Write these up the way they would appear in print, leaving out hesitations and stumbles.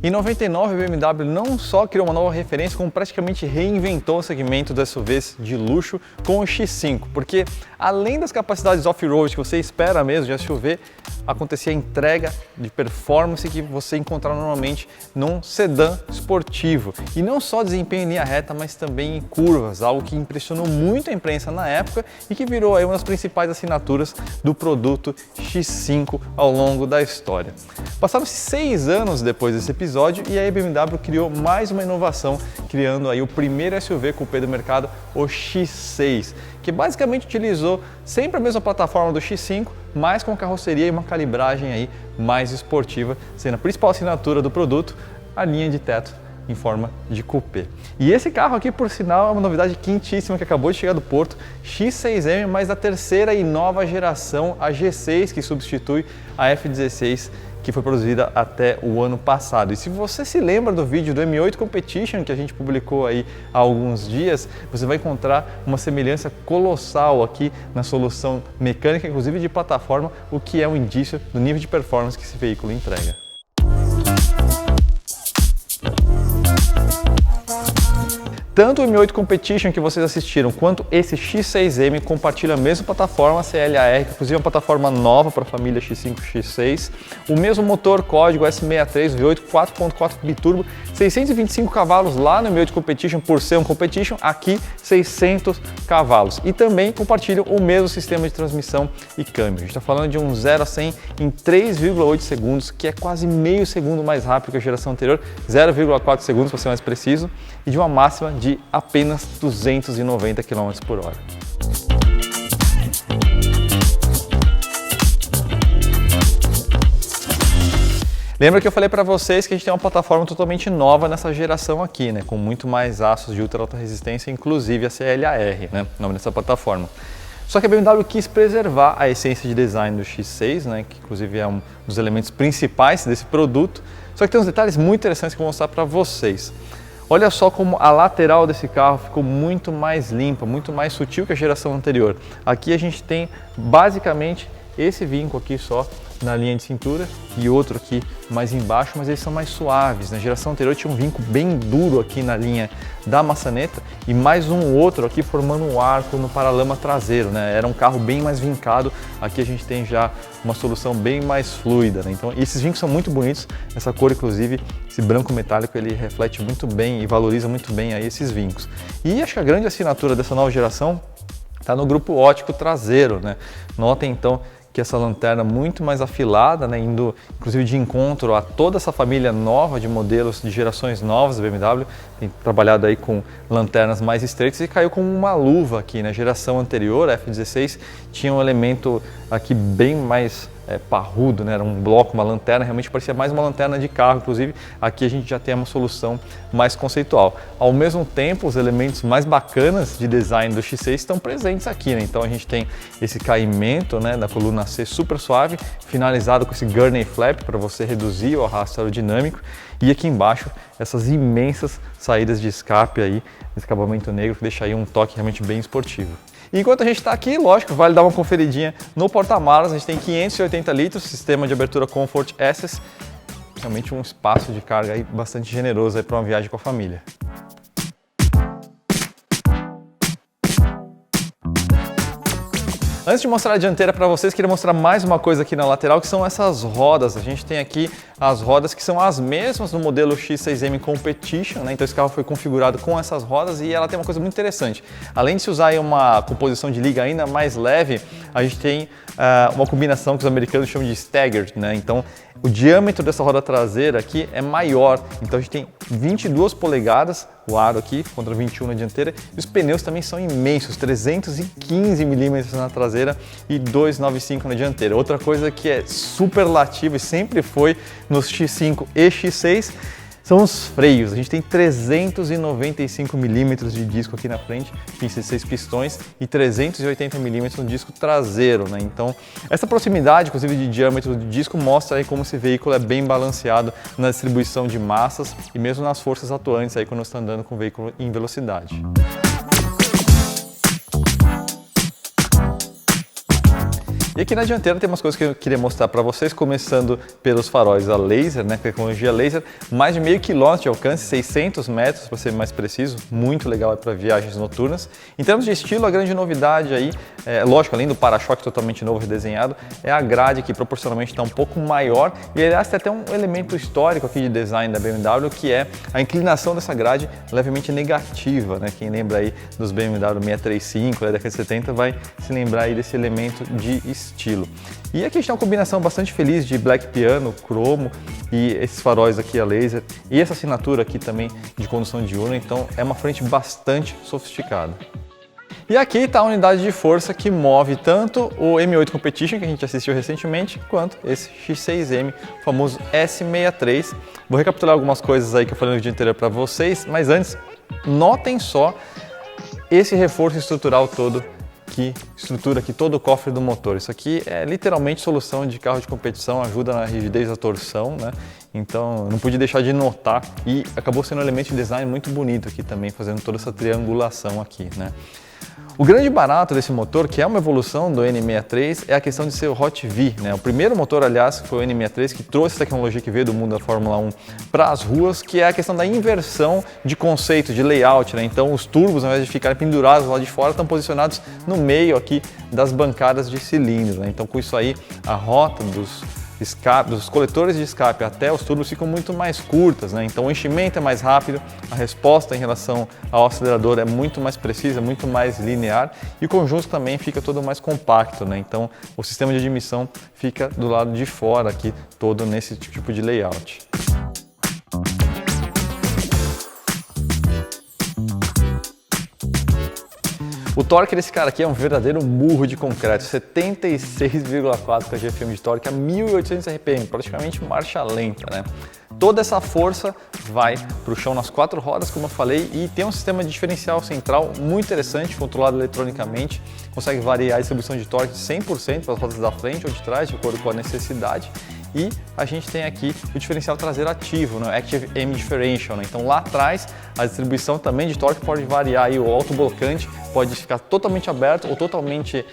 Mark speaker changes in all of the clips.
Speaker 1: Em 99, a BMW não só criou uma nova referência, como praticamente reinventou o segmento dos SUVs de luxo com o X5, porque além das capacidades off-road que você espera mesmo de SUV, acontecia a entrega de performance que você encontrar normalmente num sedã esportivo. E não só desempenho em linha reta, mas também em curvas, algo que impressionou muito a imprensa na época e que virou aí uma das principais assinaturas do produto X5 ao longo da história. Passaram-se 6 anos depois desse episódio e a BMW criou mais uma inovação, criando aí o primeiro SUV coupé do mercado, o X6, que basicamente utilizou sempre a mesma plataforma do X5, mas com carroceria e uma calibragem aí mais esportiva, sendo a principal assinatura do produto a linha de teto em forma de coupé. E esse carro aqui, por sinal, é uma novidade quentíssima que acabou de chegar do porto, X6M, mas da terceira e nova geração, a G6, que substitui a F16, que foi produzida até o ano passado. E se você se lembra do vídeo do M8 Competition que a gente publicou aí há alguns dias, você vai encontrar uma semelhança colossal aqui na solução mecânica, inclusive de plataforma, o que é um indício do nível de performance que esse veículo entrega. Tanto o M8 Competition que vocês assistiram, quanto esse X6M compartilham a mesma plataforma CLAR, que inclusive é uma plataforma nova para a família X5 e X6. O mesmo motor código S63 V8 4.4 biturbo, 625 cavalos lá no M8 Competition por ser um Competition, aqui 600 cavalos. E também compartilham o mesmo sistema de transmissão e câmbio. A gente está falando de um 0 a 100 em 3,8 segundos, que é quase meio segundo mais rápido que a geração anterior, 0,4 segundos para ser mais preciso, e de uma máxima de apenas 290 km por hora. Lembra que eu falei para vocês que a gente tem uma plataforma totalmente nova nessa geração aqui, né? Com muito mais aços de ultra alta resistência, inclusive a CLAR, né? O nome dessa plataforma. Só que a BMW quis preservar a essência de design do X6, né? Que inclusive é um dos elementos principais desse produto. Só que tem uns detalhes muito interessantes que eu vou mostrar para vocês. Olha só como a lateral desse carro ficou muito mais limpa, muito mais sutil que a geração anterior. Aqui a gente tem basicamente esse vinco aqui só na linha de cintura e outro aqui mais embaixo, mas eles são mais suaves. Na geração anterior tinha um vinco bem duro aqui na linha da maçaneta e mais um outro aqui formando um arco no paralama traseiro, né? Era um carro bem mais vincado, aqui a gente tem já uma solução bem mais fluida, né? Então esses vincos são muito bonitos, essa cor inclusive, esse branco metálico, ele reflete muito bem e valoriza muito bem aí esses vincos. E acho que a grande assinatura dessa nova geração está no grupo óptico traseiro, né? Notem então que essa lanterna muito mais afilada, né, indo inclusive de encontro a toda essa família nova de modelos de gerações novas da BMW, tem trabalhado aí com lanternas mais estreitas e caiu como uma luva aqui. Na geração anterior, a F16, tinha um elemento aqui bem mais parrudo, né? Era um bloco, uma lanterna, realmente parecia mais uma lanterna de carro, inclusive aqui a gente já tem uma solução mais conceitual. Ao mesmo tempo, os elementos mais bacanas de design do X6 estão presentes aqui, né? Então a gente tem esse caimento, né, da coluna C super suave, finalizado com esse gurney flap para você reduzir o arrasto aerodinâmico, e aqui embaixo essas imensas saídas de escape aí, esse acabamento negro que deixa aí um toque realmente bem esportivo. E enquanto a gente está aqui, lógico, vale dar uma conferidinha no porta-malas. A gente tem 580 litros, sistema de abertura Comfort Access, realmente um espaço de carga aí bastante generoso para uma viagem com a família. Antes de mostrar a dianteira para vocês, queria mostrar mais uma coisa aqui na lateral, que são essas rodas. A gente tem aqui as rodas que são as mesmas no modelo X6M Competition, né? Então esse carro foi configurado com essas rodas e ela tem uma coisa muito interessante. Além de se usar uma composição de liga ainda mais leve, a gente tem uma combinação que os americanos chamam de staggered, né? Então o diâmetro dessa roda traseira aqui é maior, então a gente tem 22 polegadas, o aro aqui, contra 21 na dianteira, e os pneus também são imensos, 315 milímetros na traseira e 295 na dianteira. Outra coisa que é superlativa e sempre foi nos X5 e X6 são os freios. A gente tem 395 milímetros de disco aqui na frente, 16 pistões, e 380 milímetros no disco traseiro, né? Então, essa proximidade, inclusive de diâmetro do disco, mostra aí como esse veículo é bem balanceado na distribuição de massas e mesmo nas forças atuantes aí quando você está andando com o veículo em velocidade. E aqui na dianteira tem umas coisas que eu queria mostrar para vocês, começando pelos faróis a laser, né, tecnologia laser, mais de meio quilômetro de alcance, 600 metros para ser mais preciso, muito legal para viagens noturnas. Em termos de estilo, a grande novidade aí, lógico, além do para-choque totalmente novo redesenhado, é a grade que proporcionalmente está um pouco maior e aliás tem até um elemento histórico aqui de design da BMW, que é a inclinação dessa grade levemente negativa, né? Quem lembra aí dos BMW 635 da década de 70 vai se lembrar aí desse elemento de estilo. E aqui a gente tem uma combinação bastante feliz de black piano, cromo e esses faróis aqui a laser e essa assinatura aqui também de condução diurna, então é uma frente bastante sofisticada. E aqui está a unidade de força que move tanto o M8 Competition, que a gente assistiu recentemente, quanto esse X6M, o famoso S63. Vou recapitular algumas coisas aí que eu falei no vídeo anterior para vocês, mas antes, notem só esse reforço estrutural todo que estrutura aqui todo o cofre do motor. Isso aqui é literalmente solução de carro de competição, ajuda na rigidez da torção, né? Então não pude deixar de notar e acabou sendo um elemento de design muito bonito aqui também, fazendo toda essa triangulação aqui, né? O grande barato desse motor, que é uma evolução do N63, é a questão de ser o Hot V, né? O primeiro motor, aliás, foi o N63, que trouxe a tecnologia que veio do mundo da Fórmula 1 para as ruas, que é a questão da inversão de conceito, de layout, né? Então os turbos, ao invés de ficarem pendurados lá de fora, estão posicionados no meio aqui das bancadas de cilindros, né? Então com isso aí, a rota dos coletores de escape até os turbos ficam muito mais curtas, né? Então o enchimento é mais rápido, a resposta em relação ao acelerador é muito mais precisa, muito mais linear e o conjunto também fica todo mais compacto, né? Então o sistema de admissão fica do lado de fora aqui, todo nesse tipo de layout. O torque desse cara aqui é um verdadeiro murro de concreto, 76,4 kgfm de torque a 1.800 RPM, praticamente marcha lenta, né? Toda essa força vai para o chão nas quatro rodas, como eu falei, e tem um sistema de diferencial central muito interessante, controlado eletronicamente, consegue variar a distribuição de torque de 100% para as rodas da frente ou de trás, de acordo com a necessidade. E a gente tem aqui o diferencial traseiro ativo, né? Active M Differential, né? Então lá atrás a distribuição também de torque pode variar, aí o autoblocante pode ficar totalmente aberto ou totalmente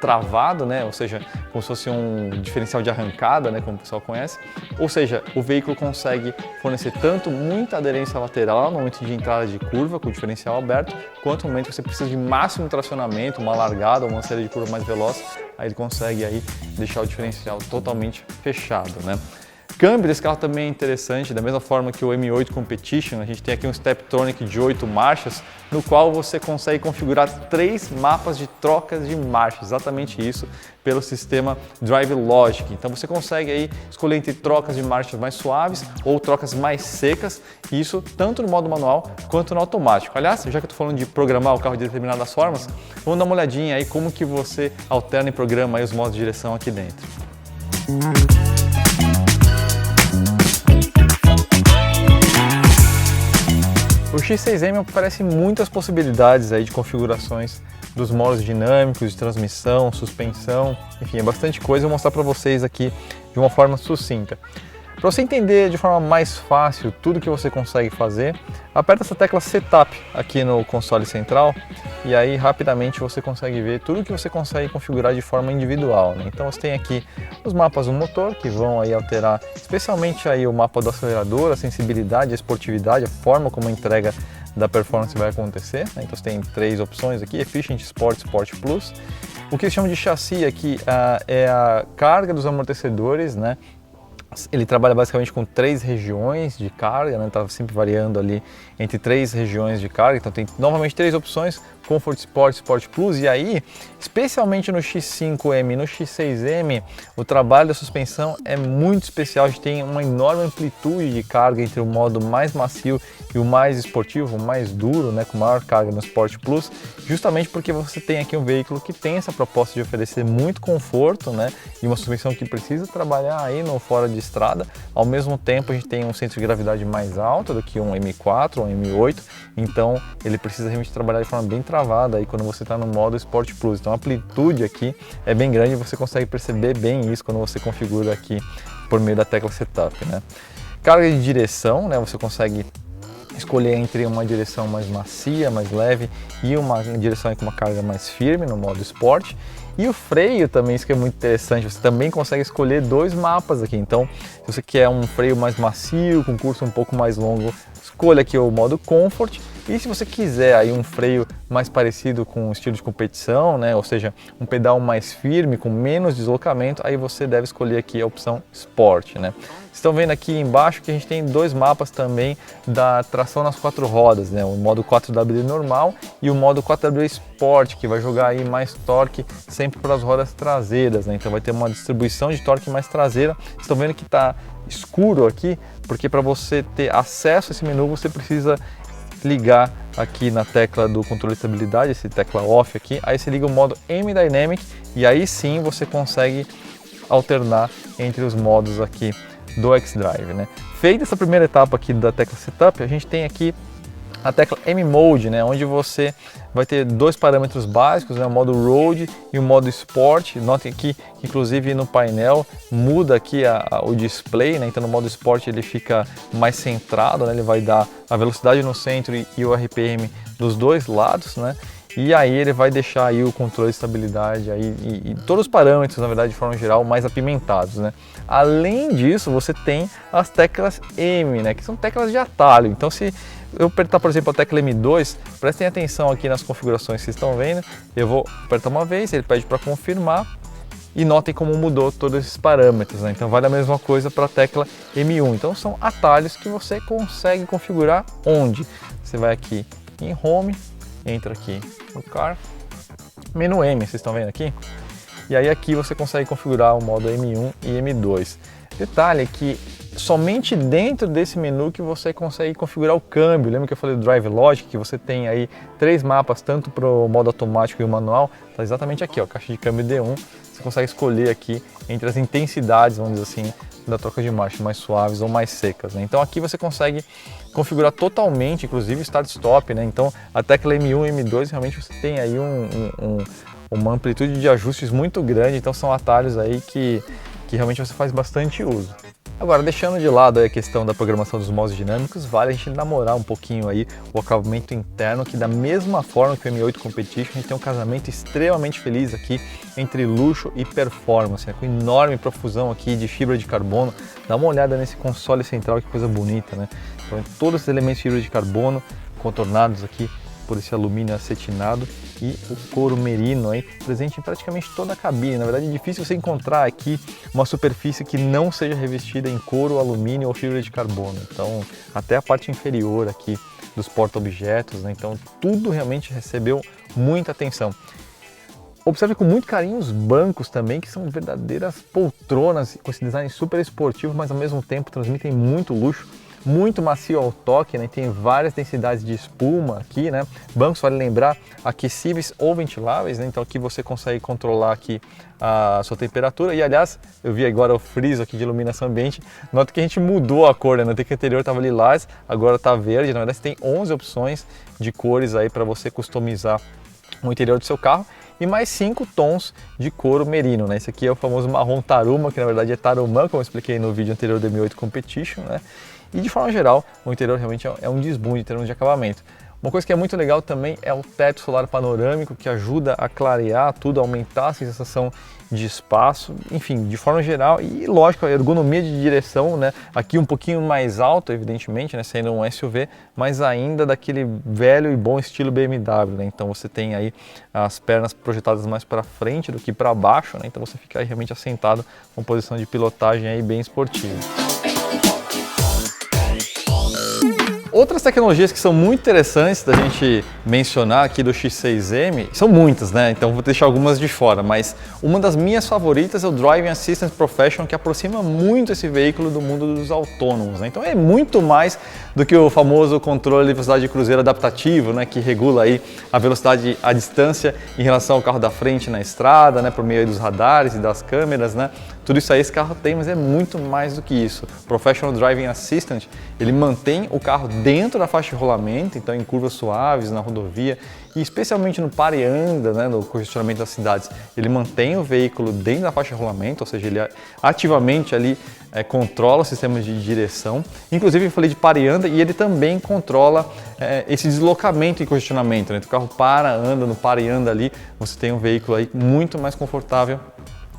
Speaker 1: travado, né? Ou seja, como se fosse um diferencial de arrancada, né? Como o pessoal conhece. Ou seja, o veículo consegue fornecer tanto muita aderência lateral no momento de entrada de curva com o diferencial aberto, quanto no momento que você precisa de máximo tracionamento, uma largada ou uma série de curva mais veloz, aí ele consegue aí deixar o diferencial totalmente fechado, né? Câmbio desse carro também é interessante, da mesma forma que o M8 Competition, a gente tem aqui um Steptronic de 8 marchas, no qual você consegue configurar 3 mapas de trocas de marcha, exatamente isso, pelo sistema Drive Logic. Então você consegue aí escolher entre trocas de marchas mais suaves ou trocas mais secas, e isso tanto no modo manual quanto no automático. Aliás, já que eu estou falando de programar o carro de determinadas formas, vamos dar uma olhadinha aí como que você alterna e programa aí os modos de direção aqui dentro. O X6M oferece muitas possibilidades aí de configurações dos modos dinâmicos, de transmissão, suspensão, enfim, é bastante coisa. Eu vou mostrar para vocês aqui de uma forma sucinta. Para você entender de forma mais fácil tudo que você consegue fazer, aperta essa tecla Setup aqui no console central e aí rapidamente você consegue ver tudo que você consegue configurar de forma individual, né? Então você tem aqui os mapas do motor que vão aí alterar especialmente aí o mapa do acelerador, a sensibilidade, a esportividade, a forma como a entrega da performance vai acontecer, né? Então você tem 3 opções aqui: Efficient, Sport, Sport Plus. O que eles chamam de chassi aqui é a carga dos amortecedores, né? Ele trabalha basicamente com 3 regiões de carga, né? Tá sempre variando ali entre 3 regiões de carga, então tem novamente 3 opções: Comfort, Sport, Sport Plus. E aí, especialmente no X5M e no X6M, o trabalho da suspensão é muito especial. A gente tem uma enorme amplitude de carga entre o modo mais macio e o mais esportivo, o mais duro, né? Com maior carga no Sport Plus, justamente porque você tem aqui um veículo que tem essa proposta de oferecer muito conforto, né? E uma suspensão que precisa trabalhar aí no fora de estrada. Ao mesmo tempo, a gente tem um centro de gravidade mais alto do que um M4 ou um M8, então ele precisa realmente trabalhar de forma bem travada aí quando você está no modo Sport Plus. Então a amplitude aqui é bem grande e você consegue perceber bem isso quando você configura aqui por meio da tecla Setup, né? Carga de direção, né? Você consegue escolher entre uma direção mais macia, mais leve e uma direção com uma carga mais firme no modo Sport. E o freio também, isso que é muito interessante, você também consegue escolher 2 mapas aqui. Então, se você quer um freio mais macio, com curso um pouco mais longo, escolha aqui o modo Comfort. E se você quiser aí um freio mais parecido com o estilo de competição, né, ou seja, um pedal mais firme, com menos deslocamento, aí você deve escolher aqui a opção Sport, né. Vocês estão vendo aqui embaixo que a gente tem 2 mapas também da tração nas 4 rodas, né, o modo 4WD normal e o modo 4WD Sport, que vai jogar aí mais torque sempre para as rodas traseiras, né, então vai ter uma distribuição de torque mais traseira. Vocês estão vendo que está escuro aqui, porque para você ter acesso a esse menu você precisa ligar aqui na tecla do controle de estabilidade, essa tecla off aqui, aí você liga o modo M-Dynamic e aí sim você consegue alternar entre os modos aqui do X-Drive, né? Feita essa primeira etapa aqui da tecla Setup, a gente tem aqui a tecla M-Mode, né, onde você vai ter 2 parâmetros básicos, né, o modo Road e o modo Sport. Notem aqui que inclusive no painel muda aqui o display, né, então no modo Sport ele fica mais centrado, né, ele vai dar a velocidade no centro e o RPM dos 2 lados, né, e aí ele vai deixar aí o controle de estabilidade aí, e todos os parâmetros, na verdade, de forma geral, mais apimentados, né. Além disso, você tem as teclas M, né, que são teclas de atalho. Então, se eu apertar, por exemplo, a tecla M2, prestem atenção aqui nas configurações que vocês estão vendo. Eu vou apertar uma vez, ele pede para confirmar e notem como mudou todos esses parâmetros, né? Então vale a mesma coisa para a tecla M1. Então são atalhos que você consegue configurar onde? Você vai aqui em Home, entra aqui no Car, menu M, vocês estão vendo aqui? E aí aqui você consegue configurar o modo M1 e M2. Detalhe que somente dentro desse menu que você consegue configurar o câmbio. Lembra que eu falei do Drive Logic, que você tem aí 3 mapas, tanto para o modo automático e o manual? Está exatamente aqui, ó, caixa de câmbio D1. Você consegue escolher aqui entre as intensidades, vamos dizer assim, da troca de marcha, mais suaves ou mais secas, né? Então aqui você consegue configurar totalmente, inclusive start-stop, né? Então a tecla M1 e M2 realmente você tem aí uma amplitude de ajustes muito grande, então são atalhos aí que realmente você faz bastante uso. Agora, deixando de lado a questão da programação dos modos dinâmicos, vale a gente namorar um pouquinho aí o acabamento interno, que da mesma forma que o M8 Competition, a gente tem um casamento extremamente feliz aqui entre luxo e performance, né? Com enorme profusão aqui de fibra de carbono. Dá uma olhada nesse console central, que coisa bonita, né? Então, todos os elementos de fibra de carbono contornados aqui por esse alumínio acetinado e o couro merino aí presente em praticamente toda a cabine. Na verdade é difícil você encontrar aqui uma superfície que não seja revestida em couro, alumínio ou fibra de carbono. Então até a parte inferior aqui dos porta-objetos, né? Então tudo realmente recebeu muita atenção. Observe com muito carinho os bancos também, que são verdadeiras poltronas com esse design super esportivo, mas ao mesmo tempo transmitem muito luxo. Muito macio ao toque, né? Tem várias densidades de espuma aqui, né? Bancos, vale lembrar, aquecíveis ou ventiláveis, né? Então aqui você consegue controlar aqui a sua temperatura. E aliás, eu vi agora o friso aqui de iluminação ambiente. Nota que a gente mudou a cor, né? No tempo anterior estava lilás, agora está verde. Na verdade, você tem 11 opções de cores aí para você customizar o interior do seu carro. E mais 5 tons de couro merino, né? Esse aqui é o famoso marrom taruma, que na verdade é tarumã, como eu expliquei no vídeo anterior do M8 Competition, né? E de forma geral, o interior realmente é um desbunde em termos de acabamento. Uma coisa que é muito legal também é o teto solar panorâmico, que ajuda a clarear tudo, a aumentar a sensação de espaço, enfim, de forma geral. E lógico, a ergonomia de direção, né? Aqui um pouquinho mais alto, evidentemente, né? Sendo um SUV, mas ainda daquele velho e bom estilo BMW, né? Então você tem aí as pernas projetadas mais para frente do que para baixo, né? Então você fica aí realmente assentado com posição de pilotagem aí bem esportiva. Outras tecnologias que são muito interessantes da gente mencionar aqui do X6M, são muitas, né? Então vou deixar algumas de fora, mas uma das minhas favoritas é o Driving Assistance Professional, que aproxima muito esse veículo do mundo dos autônomos, né? Então é muito mais do que o famoso controle de velocidade de cruzeiro adaptativo, né? Que regula aí a velocidade à distância em relação ao carro da frente na estrada, né? Por meio dos radares e das câmeras, né? Tudo isso aí esse carro tem, mas é muito mais do que isso. O Professional Driving Assistant, ele mantém o carro dentro da faixa de rolamento, então em curvas suaves, na rodovia, e especialmente no pare e anda, né, no congestionamento das cidades, ele mantém o veículo dentro da faixa de rolamento, ou seja, ele ativamente ali controla o sistema de direção. Inclusive eu falei de pare e anda e ele também controla esse deslocamento e congestionamento, né? O carro para, anda, no pare e anda ali, você tem um veículo aí muito mais confortável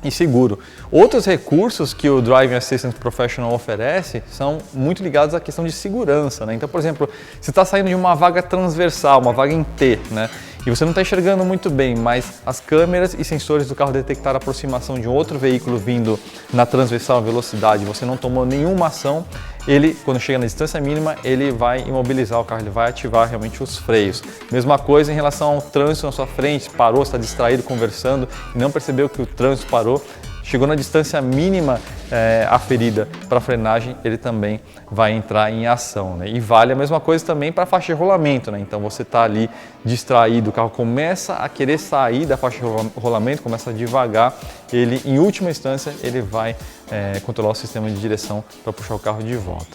Speaker 1: e seguro. Outros recursos que o Driving Assistant Professional oferece são muito ligados à questão de segurança, né? Então, por exemplo, você está saindo de uma vaga transversal, uma vaga em T, né? E você não está enxergando muito bem, mas as câmeras e sensores do carro detectaram a aproximação de um outro veículo vindo na transversal velocidade, você não tomou nenhuma ação, ele, quando chega na distância mínima, ele vai imobilizar o carro, ele vai ativar realmente os freios. Mesma coisa em relação ao trânsito na sua frente, parou, está distraído, conversando e não percebeu que o trânsito parou, chegou na distância mínima aferida para a frenagem, ele também vai entrar em ação, né? E vale a mesma coisa também para a faixa de rolamento, né? Então você está ali distraído, o carro começa a querer sair da faixa de rolamento, começa a devagar, ele em última instância ele vai controlar o sistema de direção para puxar o carro de volta.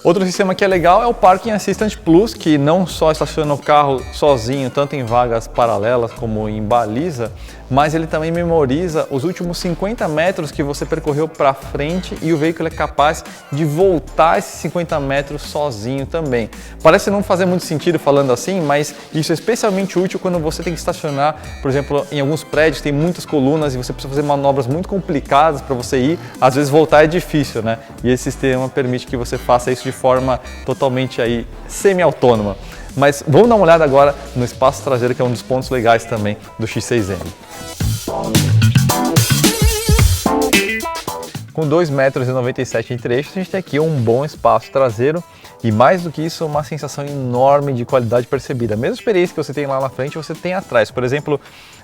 Speaker 1: Outro sistema que é legal é o Parking Assistant Plus, que não só estaciona o carro sozinho, tanto em vagas paralelas como em baliza, mas ele também memoriza os últimos 50 metros que você percorreu para frente e o veículo é capaz de voltar esses 50 metros sozinho também. Parece não fazer muito sentido falando assim, mas isso é especialmente útil quando você tem que estacionar, por exemplo, em alguns prédios tem muitas colunas e você precisa fazer manobras muito complicadas para você ir, às vezes voltar é difícil, né? E esse sistema permite que você faça isso de forma totalmente aí semi-autônoma. Mas vamos dar uma olhada agora no espaço traseiro, que é um dos pontos legais também do X6M. Com 2,97 m entre eixos, a gente tem aqui um bom espaço traseiro e mais do que isso, uma sensação enorme de qualidade percebida. A mesma experiência que você tem lá na frente, você tem atrás. Por exemplo,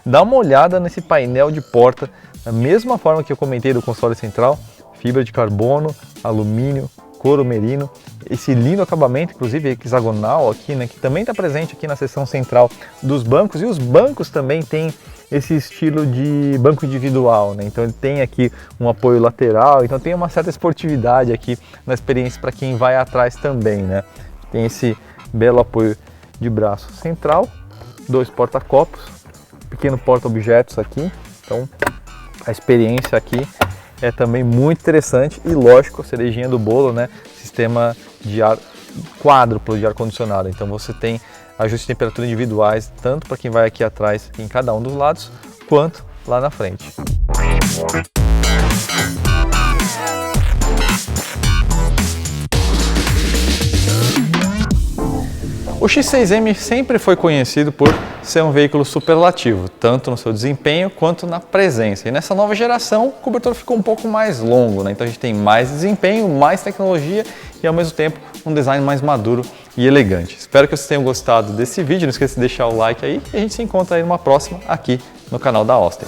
Speaker 1: dá uma olhada nesse painel de porta, da mesma forma que eu comentei do console central, fibra de carbono, alumínio, couro merino, esse lindo acabamento, inclusive hexagonal aqui, né, que também está presente aqui na seção central dos bancos, e os bancos também têm esse estilo de banco individual, né? Então ele tem aqui um apoio lateral, então tem uma certa esportividade aqui na experiência para quem vai atrás também, né? Tem esse belo apoio de braço central, dois porta-copos, pequeno porta-objetos aqui, então a experiência aqui é também muito interessante e, lógico, a cerejinha do bolo, né? Sistema de ar quádruplo de ar-condicionado. Então você tem ajustes de temperatura individuais, tanto para quem vai aqui atrás, em cada um dos lados, quanto lá na frente. O X6M sempre foi conhecido por ser um veículo superlativo, tanto no seu desempenho quanto na presença. E nessa nova geração, o cobertor ficou um pouco mais longo, né? Então a gente tem mais desempenho, mais tecnologia e ao mesmo tempo um design mais maduro e elegante. Espero que vocês tenham gostado desse vídeo, não esqueça de deixar o like aí e a gente se encontra aí numa próxima aqui no canal da Oster.